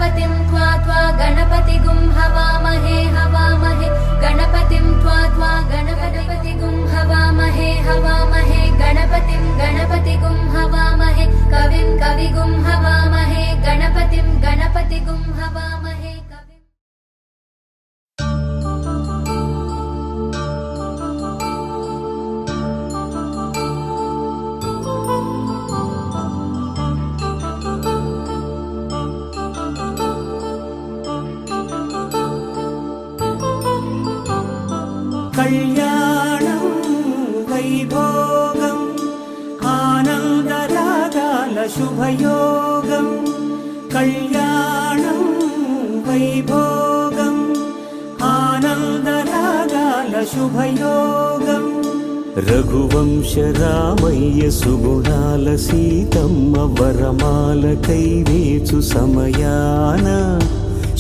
गणपतिं त्वा त्वा गणपतिगुं हवामहे हवामहे गणपतिं त्वा त्वा गणपतिगुं हवामहे हवामहे गणपतिं गणपतिगुं हवामहे कविं कविगुं हवामहे गणपतिं गणपतिगुं हवामहे కళ్యాణం వైభోగం ఆనందరాగాల శుభయోగం కళ్యాణం వైభోగం ఆనందరాగాల శుభయోగం రఘువంశ రామయ్య సుగుణాల సీతమ్మ వరమాల కైవేచు సమయాన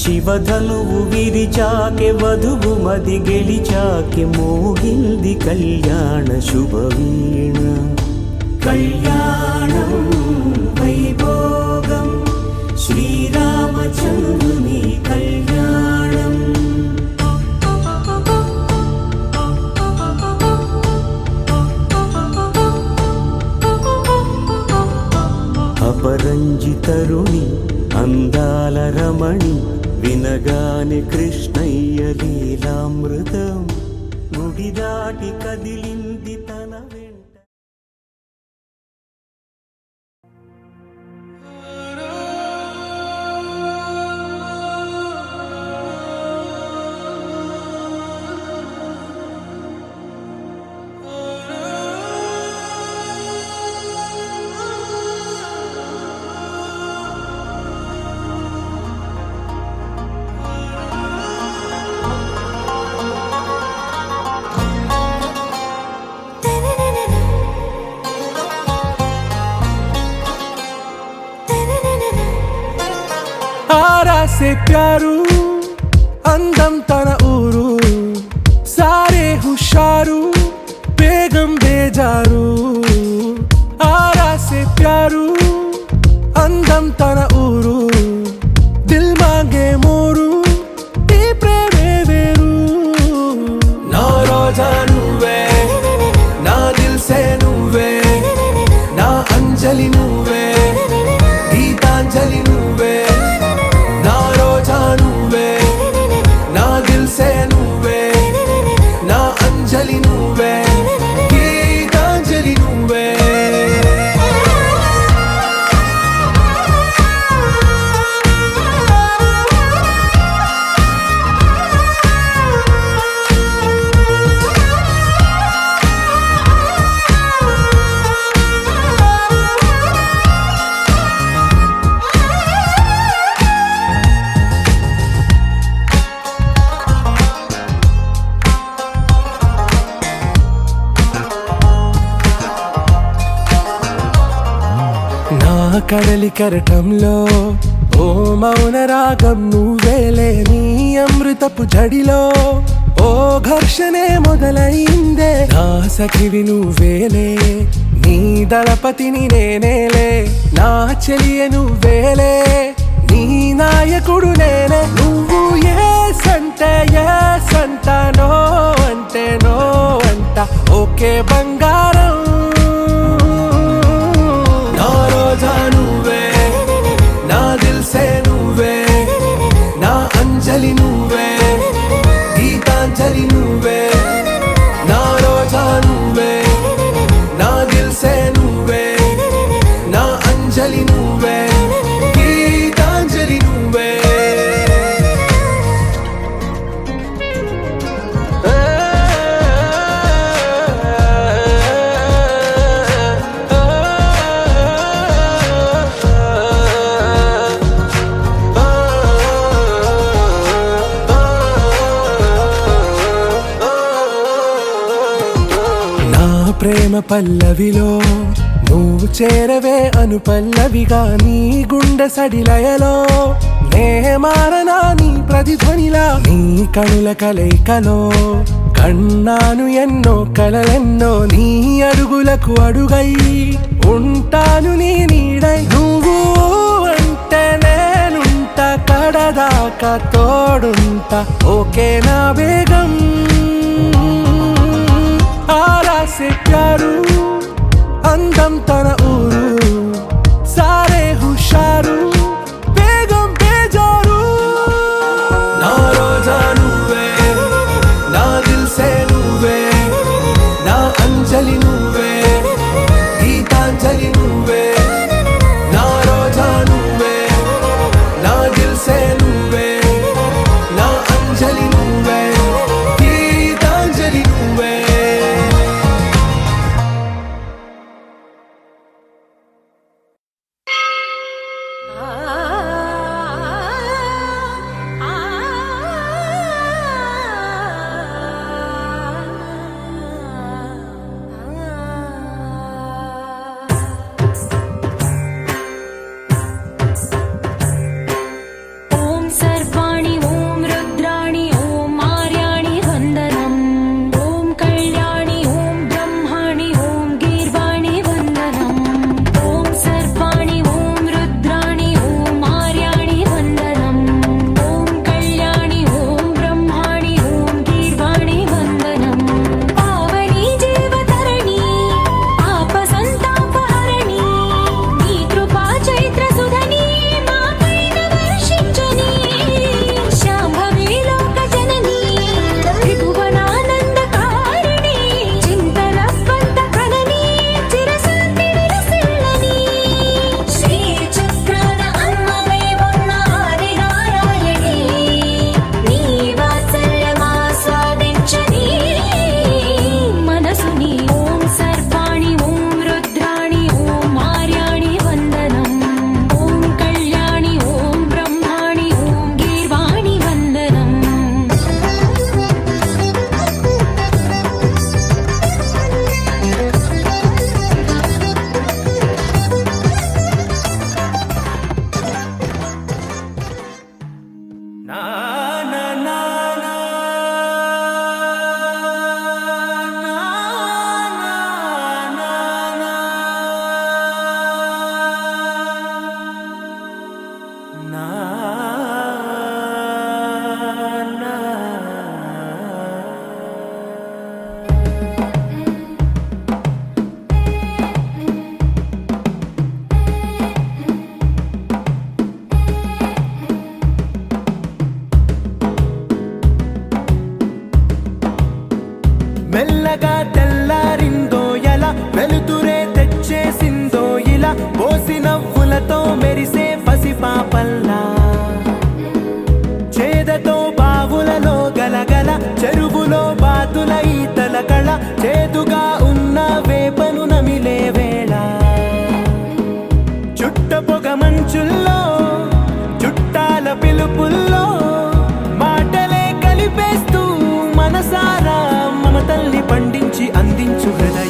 శివధనువు విరిచాకె వధువు మది గెలిచాకె మోగింది కళ్యాణ శుభవీణ కళ్యాణం వైభోగం శ్రీరామచంద్రుని కళ్యాణం అపరంజి తరుణి అందాల రమణి వినగానే కృష్ణయ్య లీలామృతం గుడి దాటి కదిలింది తన వెంట से प्यारू అందం తన ఊరు సారే హుషారు బేగం బేజారు ఆరా సే ప్యారు అందం తన ఊరు దిల్ మాంగే మోరు ఈ ప్రేమే వేరు నా రోజా నువ్వే నా దిల్ సే నువ్వే నా అంజలి నువ్వే గీతాంజలి నువ్వే కడలి కరటంలో ఓ మౌన రాగం నువ్వేలే నీ అమృతపు జడిలో ఓ ఘర్షణే మొదలైందే నా సఖివి నువ్వేలే నీ దళపతిని నేనేలే నా చెలియ నువ్వేలే నీ నాయకుడు నేనే నువ్వు ఏ సంట నో అంటే నో అంట ఓకే బంగారం నువ్వే నా దిల్ సే నువ్వే నా అంజలి నువ్వే గీతాంజలి నువ్వే నా రోజా నువ్వే నా దిల్ సే నువ్వే నా అంజలి నువ్వే గీతాంజలి నువ్వే ప్రేమ పల్లవిలో నువ్వు చేరవే అను పల్లవిగా నీ గుండె సడిలయలో నే మారనా నీ ప్రతిధ్వనిలా నీ కనుల కలయికలో కన్నాను ఎన్నో కలలెన్నో నీ అడుగులకు అడుగై ఉంటాను నీ నీడై నువ్వు అంటే నేనుంటా కడదాకా తోడుంటా ఓకే నా బేగం ఆరా సే ప్యారు అందం తన ఊరు సారే హుషారు బేగం బేజారు నా రోజా నువ్వే నా దిల్ సే నువ్వే నా అంజలి నువ్వే గీతాంజలి నువ్వే నా రోజా నువ్వే నా దిల్ సే నువ్వే నా అంజలి నువ్వే గీతాంజలి నువ్వే ॐ सर्वाणि ॐ रुद्राणि ॐ आर्याणि वन्दनम् ॐ कल्याणि ॐ ब्रह्माणि ॐ गीर्वाणि वन्दनम् ॐ सर्वाणि ॐ रुद्राणि ॐ आर्याणि वन्दनम् ॐ कल्याणि ॐ ब्रह्माणि ॐ गीर्वाणि वन्दनम् पावनी जीवतरणि पापसन्तापहरणि नी कृपा चैत्रसुधनी मापैन वर्षिंचनि शाम्भवी लोकजननी त्रिभुवनानन्दकारिणि चिन्तनस्पन्दकननी चिरशान्ति विलसिल्लनि श्रीचक्रान अम्मवै उन्न आदिनारायणी నీ వాత్సల్యమాస్వాదించని మనసుని ఓం సర్వాణి ఓం రుద్రాణి ఓం ఆర్యాణి వందనం ఓం కళ్యాణి ఓం బ్రహ్మాణి ఓం గీర్వాణి వందనం నా నా నా నా మెల్లగా తెల్లారిందో ఎలా వెలుతురే తెచ్చేసిందో ఇలా పోసి నవ్వులతో మెరిసే పసిపాపల్లా చేదతో బావులలో గలగల చెరువులో బాతుల ఈతల కళ చేదుగా ఉన్న వేపను నమిలే వేళ చుట్ట పొగ మంచుల్లో చుట్టాల పిలుపుల్లో మాటలే కలిపేస్తూ మనసారా మమతల్ని పండించి అందించు హృదయ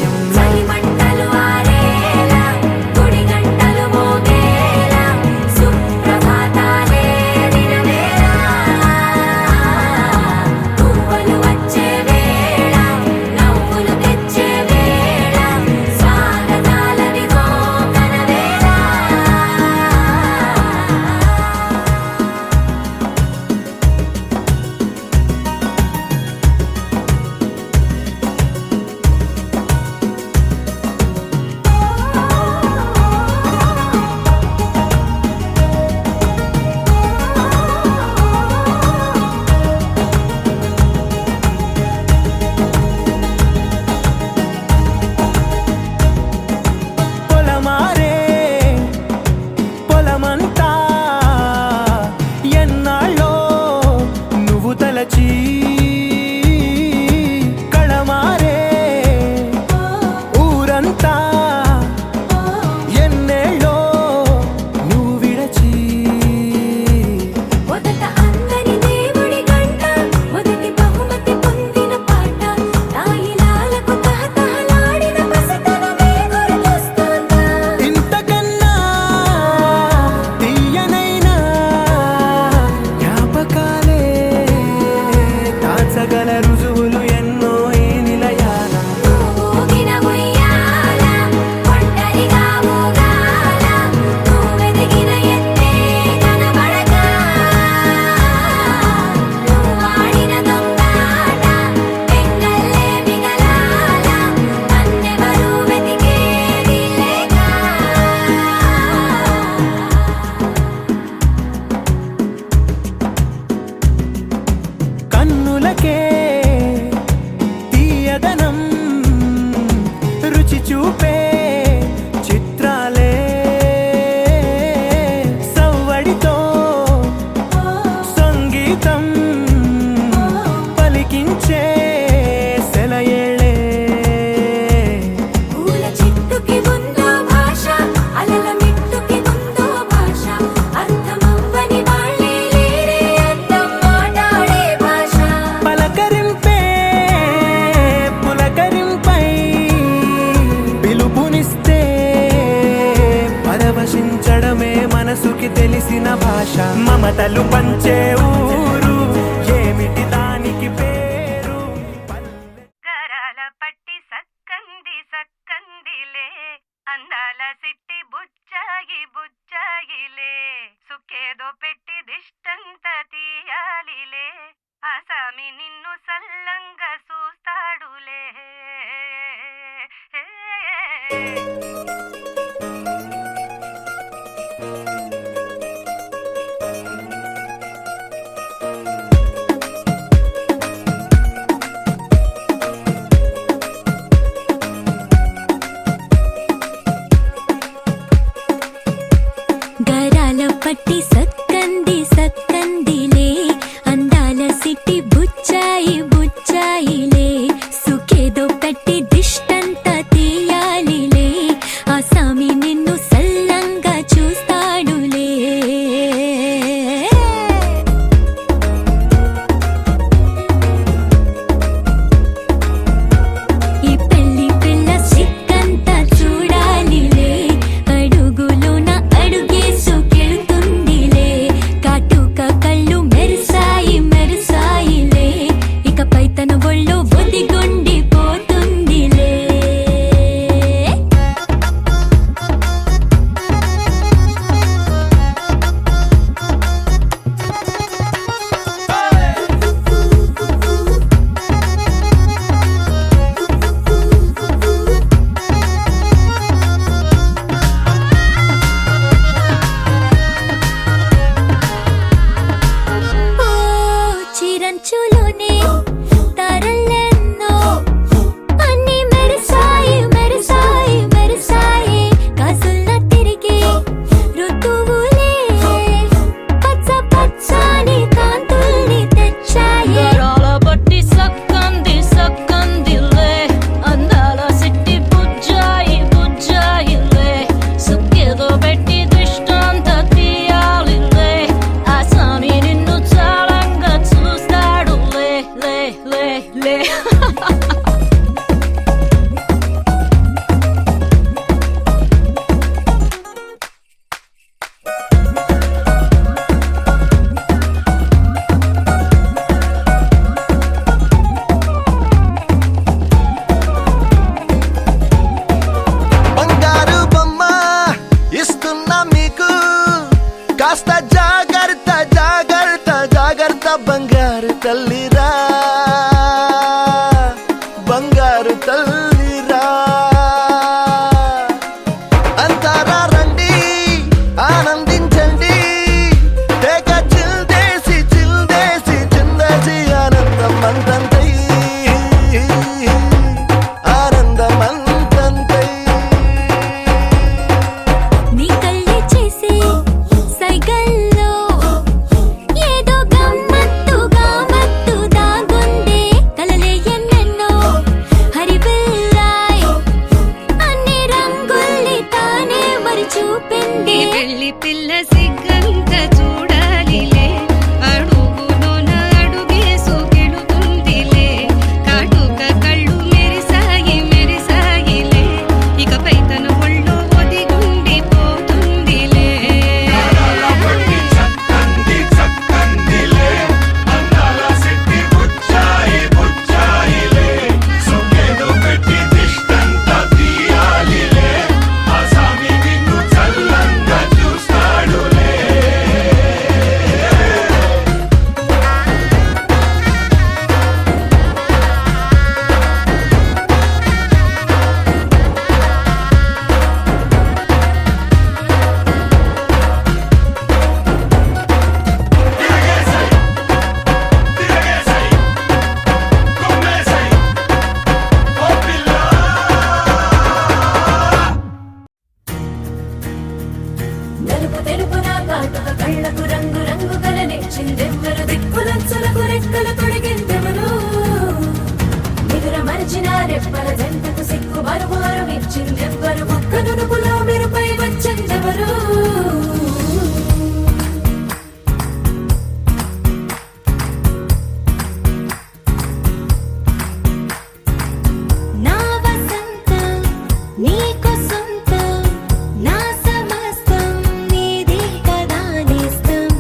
భాష మమతలు పంచే ఊరు ఏమిటి దానికి పేరు గరాల పట్టి సక్కంది సక్కందిలే అందాల సిట్టి బుచ్చాగి బుచ్చాగిలే సుక్కేదో పెట్టి దిష్టంత తీయాలిలే ఆసామి నిన్ను సల్లంగా చూస్తాడులే గరాల పట్టి సక్కంది సక్కందిలే అందాల సిట్టి బుచ్చాయి బుచ్చాయిలే సుఖేదో పెట్టి దిష్టంత తీయాలిలే ఆ సామి నిన్ను సల్లంగా చూస్తాడులే ఈ పెళ్లి పిల్ల సిక్కంతా చూడాలిలే అడుగులోన అడుగేసుకెళ్తుందిలే కాటుక కళ్ళు మెరిసాయి మెరిసాయిలే ఇకపై తన ఒళ్ళో ఒదిగొండిపోతుందిలే ఓ చిరంచులోనే తారలెన్నో అన్ని మెరిసాయి మెరిసాయి మెరిసాయి కాసుల్ల తిరిగి ఋతువులే పచ్చ పచ్చని కాంతుల్ని తెచ్చాయి గరాల పట్టి సక్కంది సక్కందిలే అందాల సిట్టి బుజ్జాయి బుజ్జాయిలే సుక్కేదో పెట్టి దిష్టంత తీయాలిలే ఆ స్వామి నిన్ను చాలంగా చూస్తాడు లే లే లే లే బంగారు బొమ్మ ఇస్తున్నా మీకు కాస్త జాగ్రత్త జాగ్రత్త జాగ్రత్త బంగారు తల్లిరా బంగారు తల్లిరా అంతారా రండి ఆనందించండి తెగ చిల్దేసి చిల్దేసి చిందేసి ఆనందం అంతంతై ఆనందం అంతంతై నీ కళ్ళే చేసే సైగల్లో ఏదో గమ్మత్తుగా మత్తు దాగుందే కలలే ఎన్నెన్నో హరిబిల్లాయ్ అన్ని రంగుల్ని తానే మరి చూపింది పెళ్లి పిల్ల సిగ్గంత చూడాలిలే అడుగులోన అడుగేసుకెళుతుందిలే కాటుక కళ్ళు మెరిసాయి మెరిసాయిలే ఇకపై తన ఒళ్ళో ఒదిగుండిపోతుందిలే నలుపు తెలుపున కాటుక కళ్ళకు రంగు రంగు కలనిచ్చిందెవ్వరు దిక్కులంచులకు రెక్కలు తొడిగిందెవరు నిదుర మరిచిన రెప్పల జంటకు సిక్కు మరుమారు ఇచ్చిందెవ్వరు ఒక్క నునుపులో మెరుపై వచ్చిందెవరు నా వసంతం నీకు సొంతం నా సమస్తం నీదే కదా నేస్తం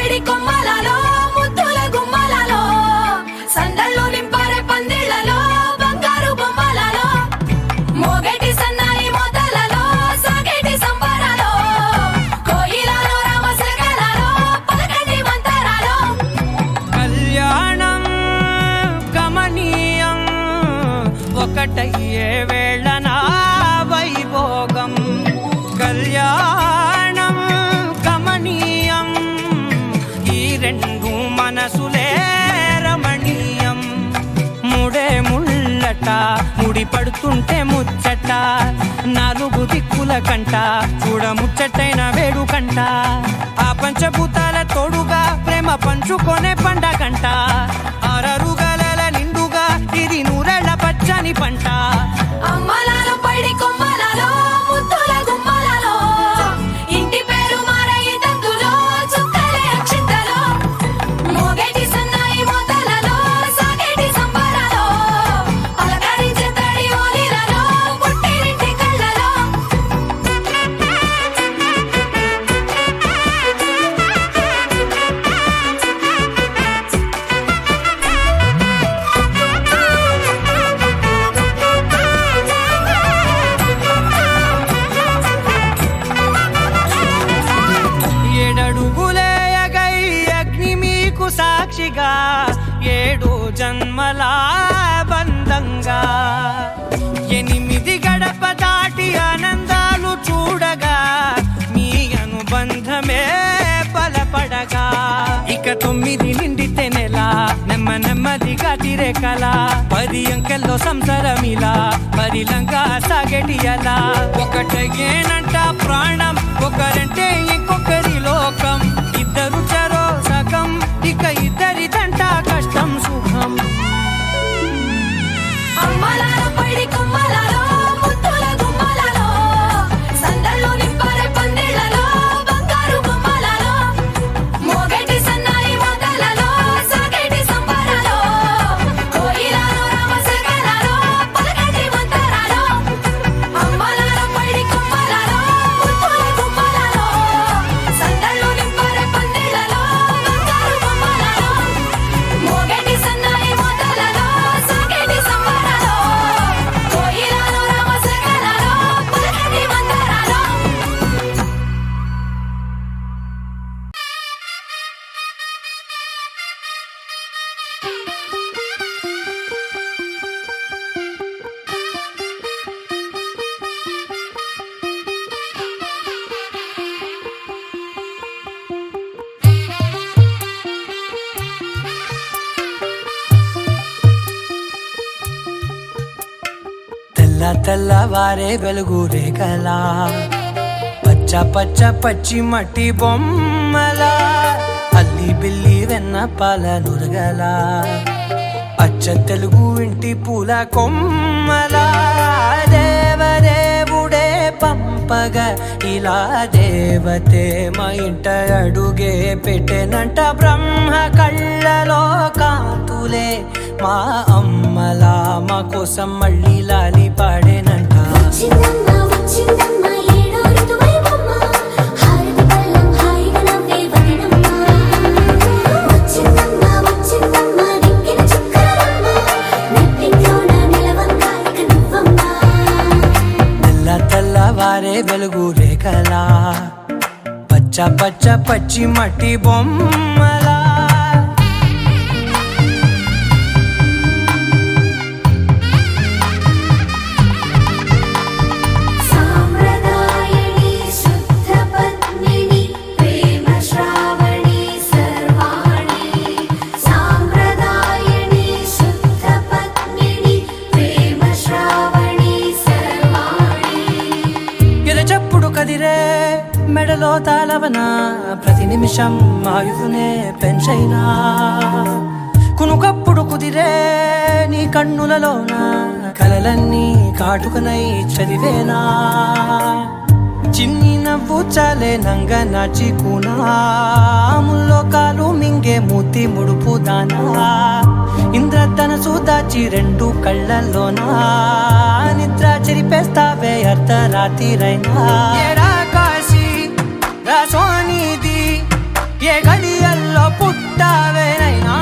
పైడి కొమ్మలలో ముద్దుల గుమ్మలలో సందళ్ళు నింపారే పందిళ్లలో బంగారు బొమ్మలలో మోగేటి సన్నాయి మోతలలో సాగేటి సంబరాలో కోయిలలో రామసగలలో పలకండి మంతరాలో కళ్యాణం గమనీయం ఒకటయ్యే వేళ నా వైభోగం కళ్యాణం గమనీయం ఈ రెండు మనసులే రమణీయం ముడే ముళ్ళట ముడి పడుతుంటే ముచ్చట నాలుగు దిక్కుల కంట చూడ ముచ్చటైన వేడుకంట ఆ పంచభూతాల తోడుగా ప్రేమ పంచుకొనే పండగంట ఆరరుగల నిండుగా ఇది నూరెళ్ళ పచ్చని పంట అమ్మలాలో పైడి కొమ్మలలో ముద్దుల గుమ్మలలో ఇంటి పేరు మారయి తందులో చుక్కలే అక్షింతలో మోగేటి సన్నాయి మోతలలో సాగేటి సంబరాలో పలకరించే తడి ఓలిలలో పుట్టినింటి కళ్ళలో ఏడడుగులేయగై అగ్ని మీకు సాక్షిగా 7 జన్మల బంధంగా 8 గడప దాటి ఆనందాలు చూడగా మీ అనుబంధమే బలపడగా ఇక 9 నిండితే నెల నెమ్మదిగా తిరే కల 10 అంకెల్లో సంసారమిలా పరిలంగా సాగేటి అలా ఒకటేనంట ప్రాణం ఒకరంటే ఇంకొకరి లోకం ఇద్దరు చరో సగం ఇక ఇద్దరిదంట కష్టం సుఖం అమ్మలాలో పైడి కొమ్మలలో ముద్దుల గుమ్మలలో సందళ్ళు నింపారే పందిళ్లలో బంగారు బొమ్మలలో మోగేటి సన్నాయి మోతలలో సాగేటి సంబరాలో కోయిలలో రామసగలలో పలకండి మంతరాలో అమ్మలాలో పైడి కొమ్మలలో ముద్దుల గుమ్మలలో సందళ్ళు నింపారే పందిళ్లలో బంగారు బొమ్మలలో మోగేటి సన్నాయి మోతలలో సాగేటి సంబరాలో కోయిలలో రామసగలలో పలకండి మంతరాలో తెల్లవారే వెలుగు రేఖలా పచ్చ పచ్చి మట్టి బొమ్మలా అల్లి బిల్లి వెన్న పాల నురగలా అచ్చ తెలుగు ఇంటి పూల కొమ్మలా దేవదేవుడే పంపగా ఇలా దేవతే మా ఇంట అడుగే పెట్టెనంట బ్రహ్మ కళ్ళలో కాంతులే మా అమ్మలా మా కోసం మళ్ళీ లాలి పాడేనంట వచ్చిందమ్మ వచ్చిందమ్మ ఏడో ఋతువైవమ్మ హారతి పళ్ళం హాయిగా నవ్వే వదనమ్మ వచ్చిందమ్మ వచ్చిందమ్మ దిక్కిన చుక్కలమ్మ నెట్టింట్లోన నిలవంగా ఇక నువ్వమ్మ తెల్లవారే వెలుగు రేఖలా పచ్చ పచ్చి మట్టి బొమ్మలా సాంప్రదాయని శుద్ధ పద్మిని ప్రేమ శ్రావణి సర్వాణి సాంప్రదాయని శుద్ధ పద్మిని ప్రేమ శ్రావణి సర్వాణి ఎరచప్పుడు కదిరే మెడలో తాళవన ప్రతి నిమిషం ఆయుధునే పెంచైనా కునుకప్పుడు కుదిరే నీ కన్నులలోన కలలన్నీ కాటుకనై చదివేనా చిన్ని నవ్వు చాలే నంగ నాచి కూనాముల్లో కాలు మింగే మూతి ముడుపు దానా ఇంద్రధనసు దాచి 2 కళ్ళల్లోనా నిద్ర చెరిపేస్తావే అర్ధరాత్రిరైనా ఏడా కాశీ రాసోనిది ఏ గడియల్ పుట్టావేనైనా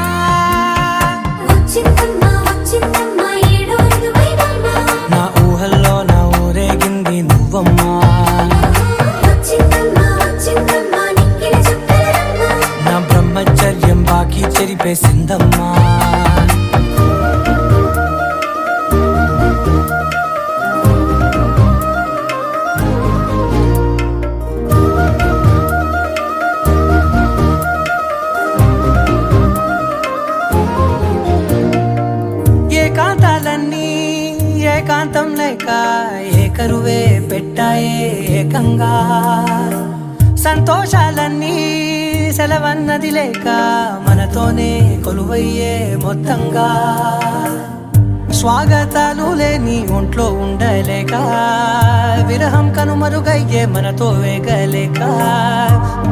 వచ్చిందమ్మా వచ్చిందమ్మా ఏడో ఋతువైవమ్మా నా ఊహల్లో నా ఊరేగింది నువ్వమ్మా వచ్చిందమ్మా వచ్చిందమ్మా నిక్కిన చుక్కలమ్మా నా బ్రహ్మచర్యం బాకీ చెరిపేసిందమ్మా ఏకాంతాలన్నీ ఏకాంతం లేక ఏకరువే పెట్టాయే ఏకంగా సంతోషాలన్నీ సెలవన్నది లేక మనతోనే కొలువయ్యే మొత్తంగా స్వాగతాలు లేని ఒంట్లో ఉండలేక విరహం కనుమరుగయ్యే మనతో వేగలేక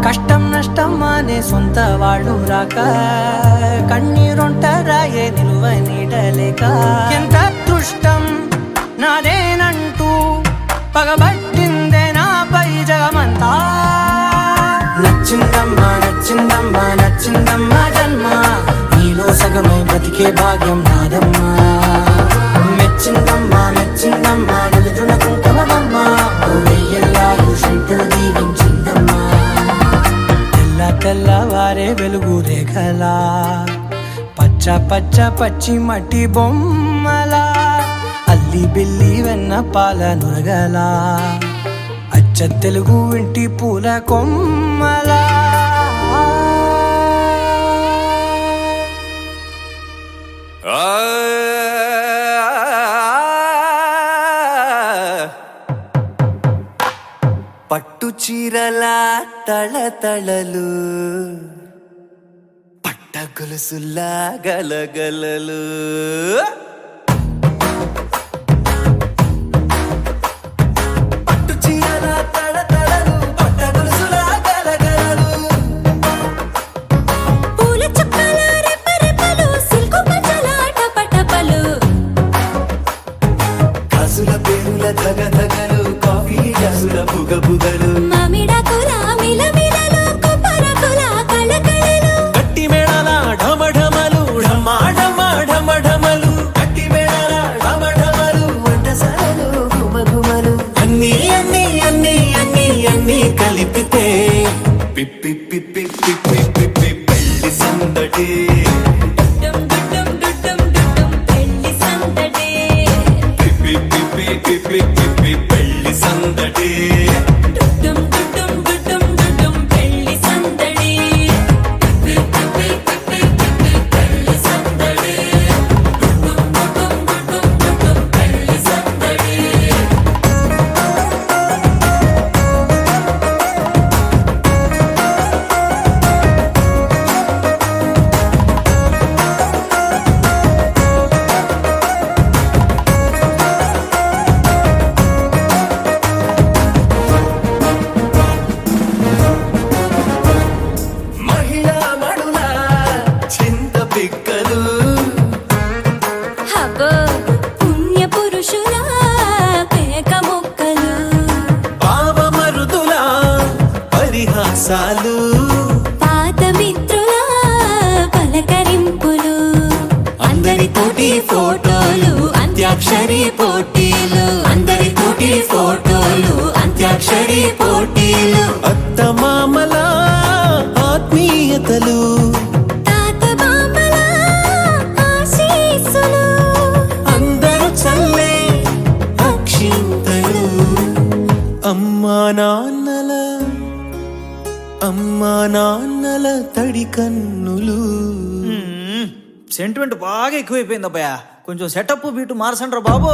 కష్టం నష్టం అనే సొంత వాళ్ళు రాక కన్నీరొంటరాయే నిలువ నీడలేక ఎంత అదృష్టం నాదేనంటూ పగబట్టిందే నాపై జగమంతా నచ్చిందమ్మా నచ్చిందమ్మా నచ్చిందమ్మా జన్మ నీలో సగమై బ్రతికే భాగ్యం నాదమ్మా మెచ్చిందమ్మా మెచ్చిందమ్మా నిలుతున్న కుంకుమమ్మా వెయ్యల్లాలు శంకులు దీవించిందమ్మా తెల్ల తెల్లవారే వెలుగు రేఖలా పచ్చ పచ్చ పచ్చి మట్టి బొమ్మలా అల్లి బిల్లి వెన్న పాల నురగలా అచ్చ తెలుగు ఇంటి పూల కొమ్మలా పట్టు చీరల తళతళలు పట్ట గొలుసుల్లా గలగలలు పట్టు చీరల తళతళలు పట్ట గొలుసుల్లా గలగలలు పూల చుక్కల రెప్పరెప్పలు సిల్కు పంచల టపటపలు గాజుల పేరుల ధగధగలు కాఫీ గాజుల బుగబుగలు మామిడాకుల మిలమిలలు కొబ్బరకుల కళకళలు గట్టి మేళాల ఢమఢమలు ఢమా ఢమా ఢమఢమలు గట్టి మేళాల ఢమఢమలు వంటసాలలు గుమగుమలు అన్నీ అన్నీ అన్నీ అన్నీ అన్నీ కలిపితే పిప్పి పిప్పి పిప్పి పిప్పి పెళ్లి సందడి డుమ్ డుమ్ డుమ్ డుమ్ పెళ్లి సందడి పిప్పి పిప్పి పిప్పి పిప్పి పెళ్లి సందడి డుమ్ డుమ్ డుమ్ డుమ్ పెళ్లి సందడి పిప్పి పిప్పి పిప్పి పెళ్లి సందడి డుమ్ డుమ్ డుమ్ పెళ్లి సందడి మహిళా మడుల చింత పిక్కలు హబో పుణ్య పురుషుల పేక మొక్కలు పావమరుదుల పరిహాసాలు పాత మిత్రుల పలకరింపులు అందరితోటి ఫోటోలు అంత్యాక్షరి పోటీలు అందరితోటి ఫోటోలు అంత్యాక్షరి పోటీలు అత్తమామల ఆత్మీయతలు తాత బామ్మల ఆశీస్సులు అందరూ చల్లే అక్షింతలు అమ్మా నాన్నల తడి కన్నులు సెంటిమెంట్ బాగా ఎక్కువైపోయింది అబ్బాయ కొంచెం సెటప్ బీటు మార్చండ్రా బాబు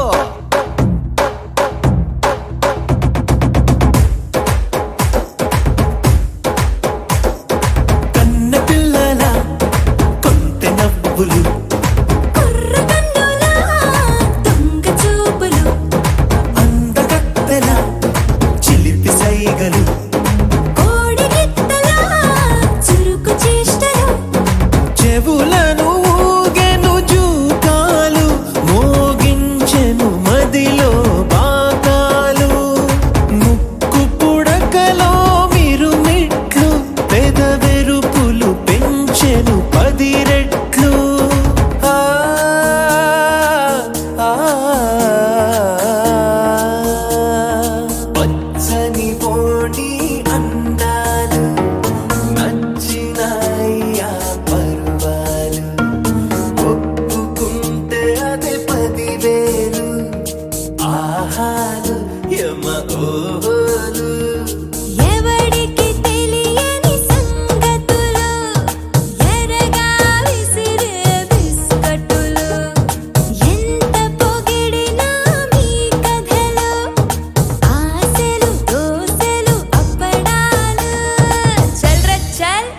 కన్న పిల్లల కొంటె నవ్వులు కుర్ర కన్నుల దొంగ చూపులు అందగత్తెల చిలిపి సైగలు కోడి గిత్తల చురుకు చేష్టలు చెవులను ఊగెను జూకాలు మోగించెను మదిలో బాకాలు ముక్కు పుడకలో మిరుమిట్లు పెదవెరుపులు పెంచెను లేని పోనీ అందాలు నచ్చినాయ్యా పర్వాలు ఒప్పుకుంటే అదే 10,000 ఆహాలు యమ ఓహోలు ఎవడికి తెలియని సంగతులు ఎరగా విసిరే బిస్కట్టులు ఎంత పొగిడినా మీ కథలు ఆశలు దోసలు అప్పడాలు చల్ రా చల్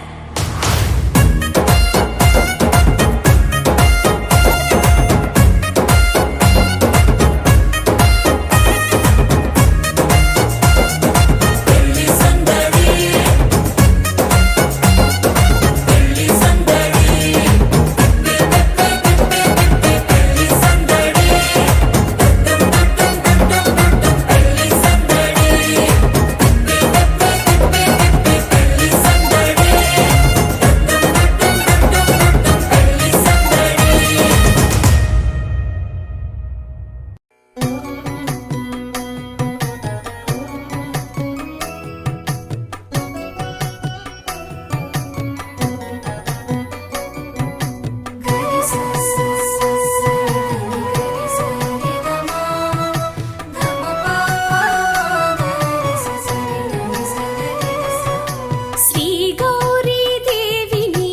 శ్రీ గౌరీ దేవిని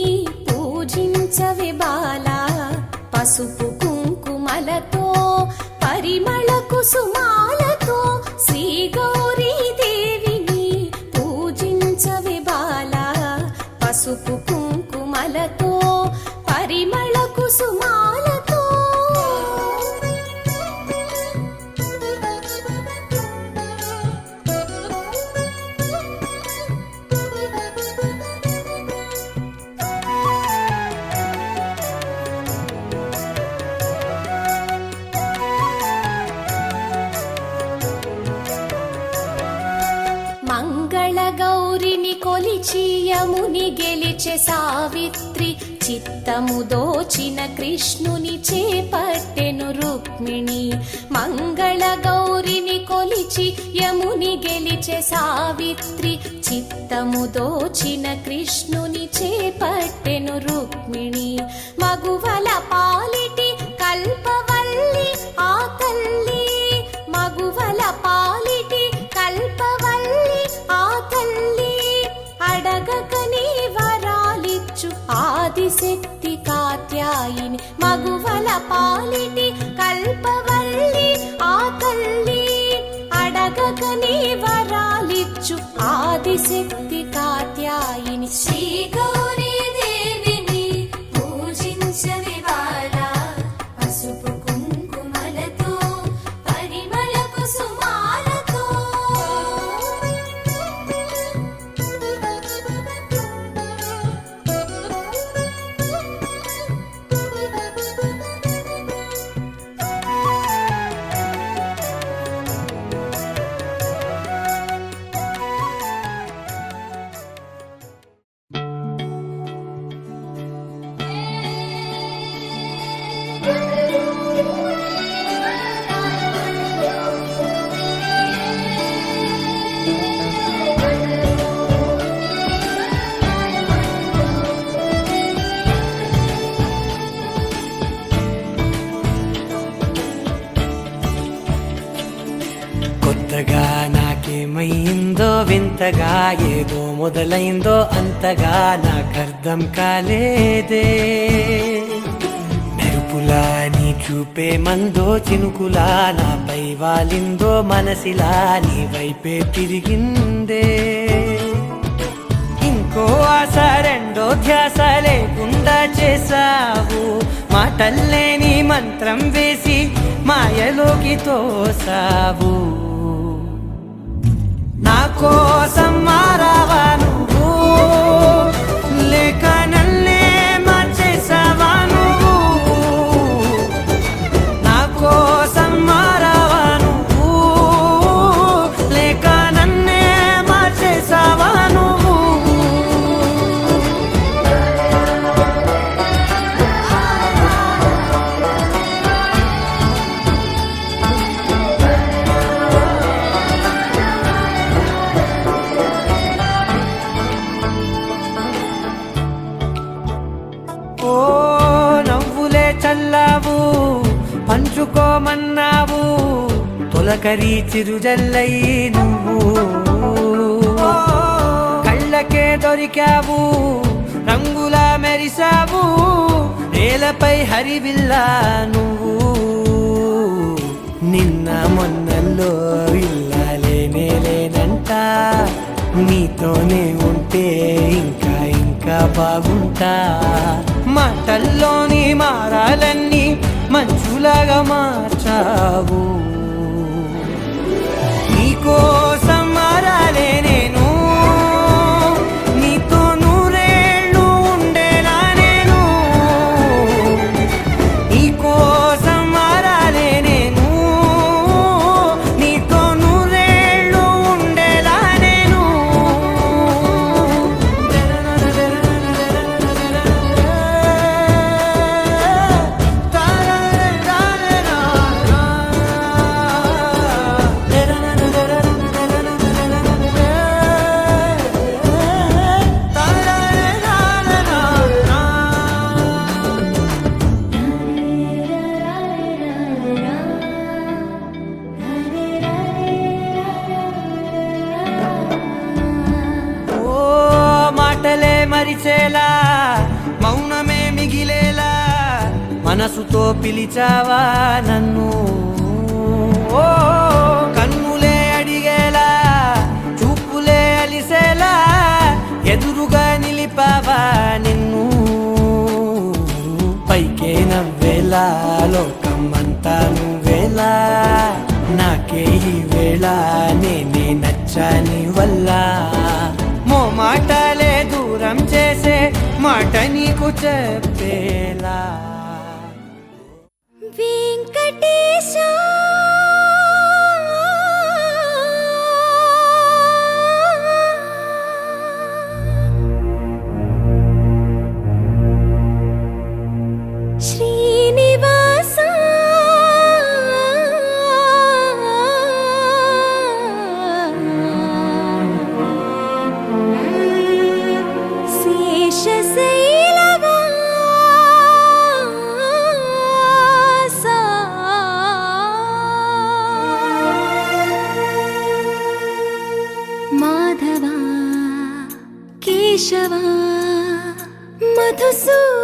పూజించవే బాలా పసుపు కుంకుమలతో పరిమళ కుసుమాలతో శ్రీ గౌరీ దేవిని పూజించవే బాలా పసుపు కుంకుమలతో పరిమళ కుసుమాలతో మంగళ గౌరిని కొలిచి యముని గెలిచే సావిత్రి చిత్తము దోచిన కృష్ణుని చేపట్టెను రుక్మిణి మంగళ గౌరిని కొలిచి యముని గెలిచే సావిత్రి చిత్తము దోచిన కృష్ణుని చేపట్టెను రుక్మిణి మగువల పాలిటి కల్పవల్లి ఆ తల్లి మగువల పాలిటి కల్పవల్లి ఆ తల్లి అడగకనే వరాలిచ్చు ఆదిశక్తి కాత్యాయిని మగువల పాలిటి కల్పవల్లి ఆ తల్లి అడగకనే వరాలిచ్చు ఆదిశక్తి కాత్యాయిని శ్రీ గౌరీ దేవిని పూజించవే బాలా పసుపు కుంకుమలతో పరిమళ కుసుమాలతో కొత్తగా నాకేమైందో వింతగా ఏదో మొదలైందో అంతగా నాకర్థం కాలేదే మెరుపులా నీ చూపే మందో చినుకులా నాపై వాలిందో మనసిలా నీ వైపే తిరిగిందే ఇంకో ఆశ రెండో ధ్యాస లేకుండా చేసావు మాటల్లే నీ మంత్రం వేసి మాయలోకి తోసావు నా కోసం మారావా నువ్వు లేక నన్నే మార్చేసావా నువ్వు నా కోసం మారావా నువ్వు లేక నన్నే మార్చేసావా నువ్వు తొలకరి చిరుజల్లై నువ్వు కళ్ళకే దొరికావు రంగులా మెరిసావు నేలపై హరివిల్లా నువ్వు నిన్న మొన్నల్లో ఇల్లాలేనే లేనంట నీతోనే ఉంటే ఇంకా ఇంకా బాగుంటా మాటల్లోని మారాలన్నీ మంచులాగా మార్చావు నీకోసం మారాలే నేను నీతో నూరేళ్ళు ఉండేలా నేను నీకోసం మారాలే నేను నీతో నూరేళ్ళు ఉండేలా నేను మాటలే మరిచేలా మౌనమే మిగిలేలా మనసుతో పిలిచావా నన్ను ఓ కన్నులే అడిగేలా చూపులే అలిసేలా ఎదురుగా నిలిపావా నిన్ను పైకే నవ్వేలా లోకం అంతా నువ్వేలా నాకే ఈ వేళ నేనే నచ్చాని వల్ల మాటలే దూరం చేసే మాట నీకు చెప్పేలా వెంకటేశ శ్రీనివాస మాధవా కేశవా మధుసూదనా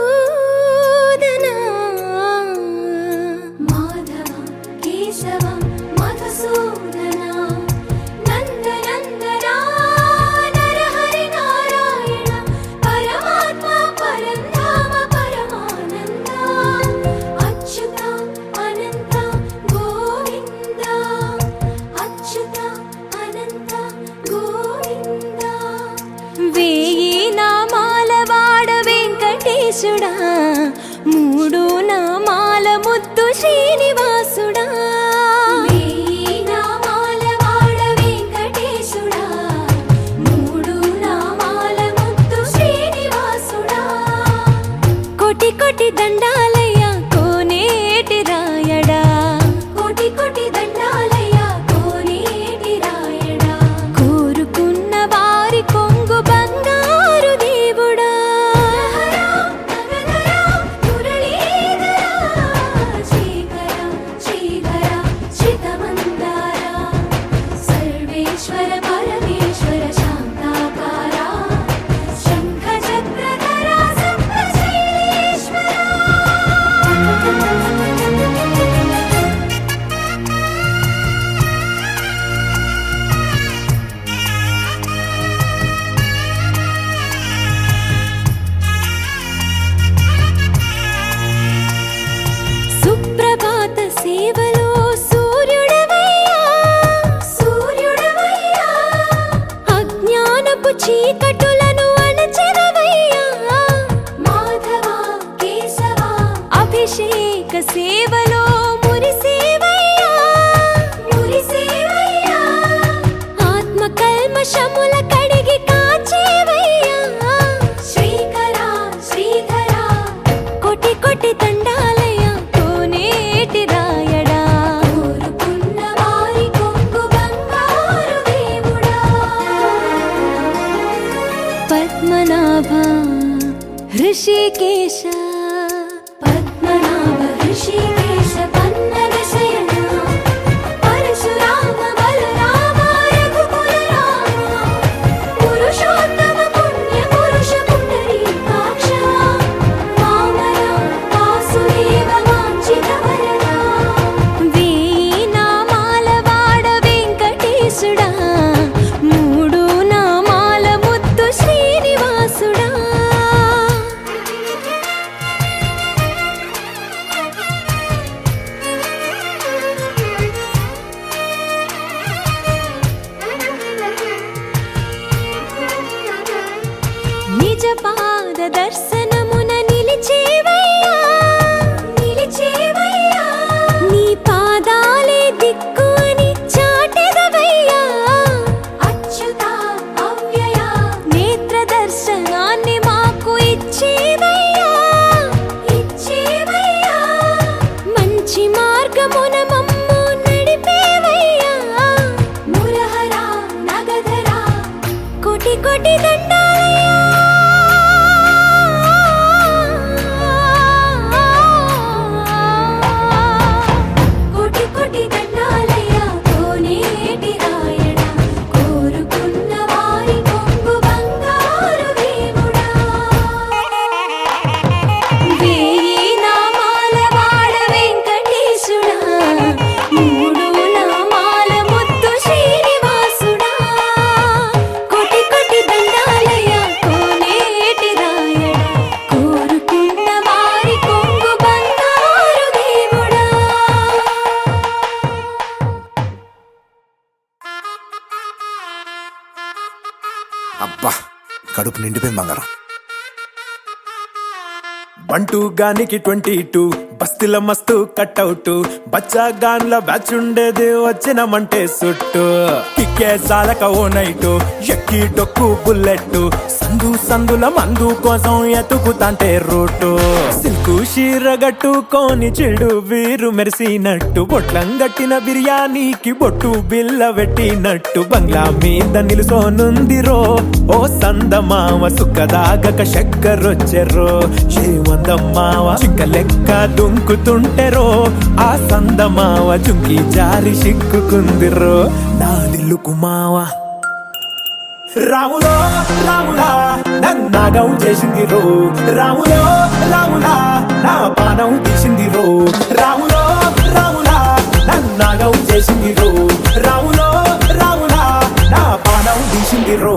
మాధవా కేశవా మధుసూదనా నందనందనా నరహరి నారాయణ పరమాత్మ పరంధామ పరమానంద అచ్యుత అనంత గోవింద అచ్యుత అనంత గోవింద వేయి నామాల వాడ వెంకటేశుడా మూడు నామాల ముద్దు శ్రీనివాసుడా వేయి నామాల వాడ వెంకటేశుడా మూడు నామాల ముద్దు శ్రీనివాసుడా కోటి కోటి దండాలయ్య కోనేటి రాయడా కోటి కోటి దండాలయ్య కోనేటి రాయడా కోరుకున్న వారి కొంగు బంగారు దేవుడా శ్రీకర శ్రీధర శ్రితమందార సర్వేశ్వర పరమేశ్వర శాంతాకార శంఖ చక్రధర సప్తశైలేశ్వర సుప్రభాత సేవలో సూర్యుడవయ్యా సూర్యుడవయ్యా అజ్ఞానపు చీకటులను అణచెరవయ్యా మాధవా కేశవా అభిషేక సేవలో మురిసేవయ్యా మురిసేవయ్యా ఆత్మ కల్మషముల కడిగి కాచేవయ్యా శ్రీకర శ్రీధర కోటి కోటి దండాలయ కోనేటి రాయడా కోరుకున్న వారి కొంగు బంగారు దేవుడా పద్మనాభ హృషికేశ పద్మనాభ హృషికేశ పన్నగ శయన పరశురామ దర్శనమున నిలిచేవయ్యా నిలిచేవయ్యా నీ పాదాలే దిక్కు అని చాటెదవయ్యా అచ్యుత అవ్యయ నేత్ర దర్శనాన్ని మాకు ఇచ్చేవయ్యా ఇచ్చేవయ్యా మంచి మార్గమున మమ్ము నడిపేవయ్యా మురహర నగధర కోటి కోటి దండాలయ్యా కోటి కోటి దండాలయ్యా కోనేటి రాయడా కోరుకున్న వారి కొంగు బంగారు దేవుడా వేయి నామాల వాడ వెంకటేశుడా మూడు నామాల ముద్దు శ్రీనివాసుడా కోటి కోటి దండాలయ్యా కోనేటి రాయడా కోరుకున్న వారి కొంగు బంగారు దేవుడా అబ్బా కడుపు నిండిపోయింది బంగారం. బంటూ గానికి 22 బస్తిల మస్తు కట్అవుట్ బచ్చా గాన్ల బ్యాచ్ ఉండేది వచ్చినమంటే సుట్టు కిక్కే సాలక ఓ నైటు ఎక్కి డొక్కు బుల్లెట్ సందుల మందు కోసం ఎతుకుతాంటే రూటు సిల్కు షీరగట్టుకోని చెడు వీరు మెరిసినట్టు బొట్లం గట్టిన బిర్యానీకి బొట్టు బిల్ల పెట్టినట్టు బంగ్లా మీద నిలుసోనుందిరో ఓ సందమావ సుఖదాగక చక్కరొచ్చెరో చేమందమ్మావ చిక్క లెక్క దుంకుతుంటెరో ఆ సందమావ జుంకి జారి సిక్కుకుందిరో నా దిల్లుకు మావ రాములో రాములా నన్నాగం చేసింది రో రాములో రాములా నా పానం తీసింది రో రాములో రాములా నన్నాగం చేసింది రో రాములో రాములా నా పానం తీసింది రో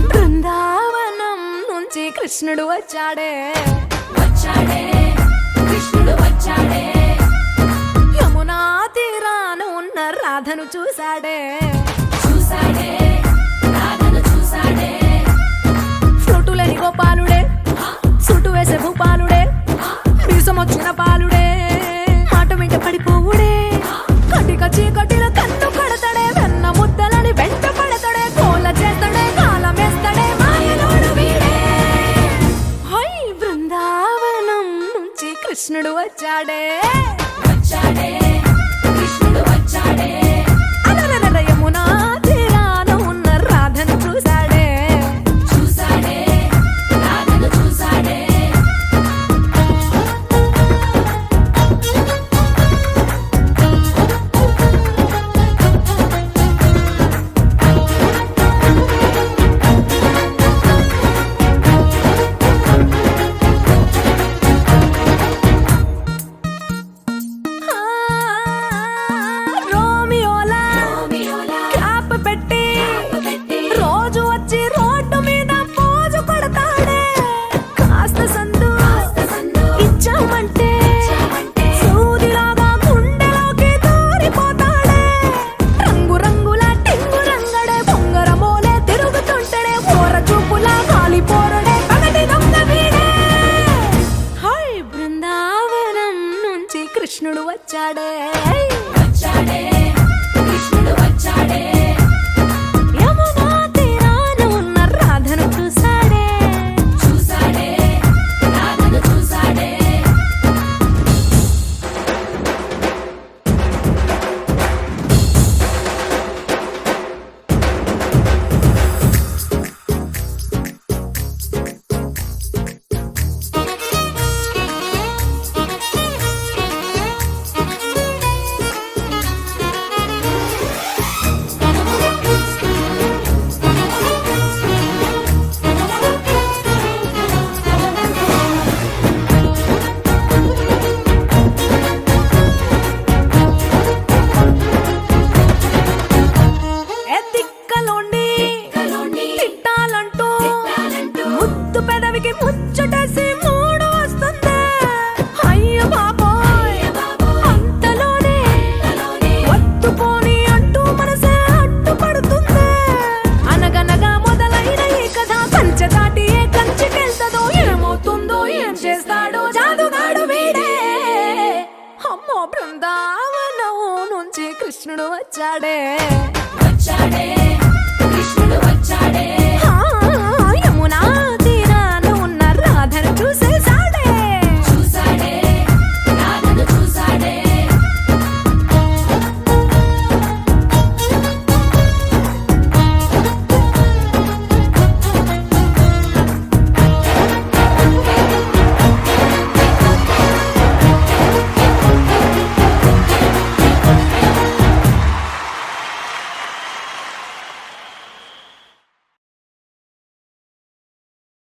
బృందావనం నుంచి కృష్ణుడు వచ్చాడే యమునా తీరాన ఉన్న రాధను చూశాడే ఫ్లూటులేని గోపాలుడే సుటు వేసే భూపాలుడే మీసమొచ్చిన పాలుడే మాట వెంట పడిపోవుడే కటిక చీకటిలో కన్ను కడతాడే వెన్న ముద్దలని వెంట పడతాడే కోల చేస్తాడే కాలమేస్తాడే మాయలోడు వీడే హై బృందావనం నుంచి కృష్ణుడు వచ్చాడే అలరలర యమునా తీరాన ఉన్న రాధను చూశాడే రోమియోలా క్యాప్ పెట్టి రోజు వచ్చి రోడ్డు మీద పోజు కొడతాడే కాస్త సందు ఇచ్చామంటే సూదిలాగా గుండెలోకి దూరిపోతాడే రంగు రంగుల టింగు రంగడే బొంగరమోలే తిరుగుతుంటాడే ఓర చూపులా కాలిపోరడే పగటి దొంగ వీడే హై బృందావనం నుంచి కృష్ణుడు వచ్చాడే యమునా తీరాన ఉన్న రాధను చూశాడే ఎత్తిక్కలోండి తిట్టాలంటూ ముద్దు పెదవికి ముచ్చటేసి మూడు వస్తుంది అయ్య బాబోయ్ అంతలోనే ఒత్తుకోని అంటూ మనసే అడ్డుపడుతుంది అనగనగా మొదలైన ఈ కథ కంచె దాటి ఏ కంచికెళ్తదో ఏమవుతుందో ఏం చేస్తాడో జాదుగాడు వీడే అమ్మో బృందావనం నుంచి కృష్ణుడు వచ్చాడే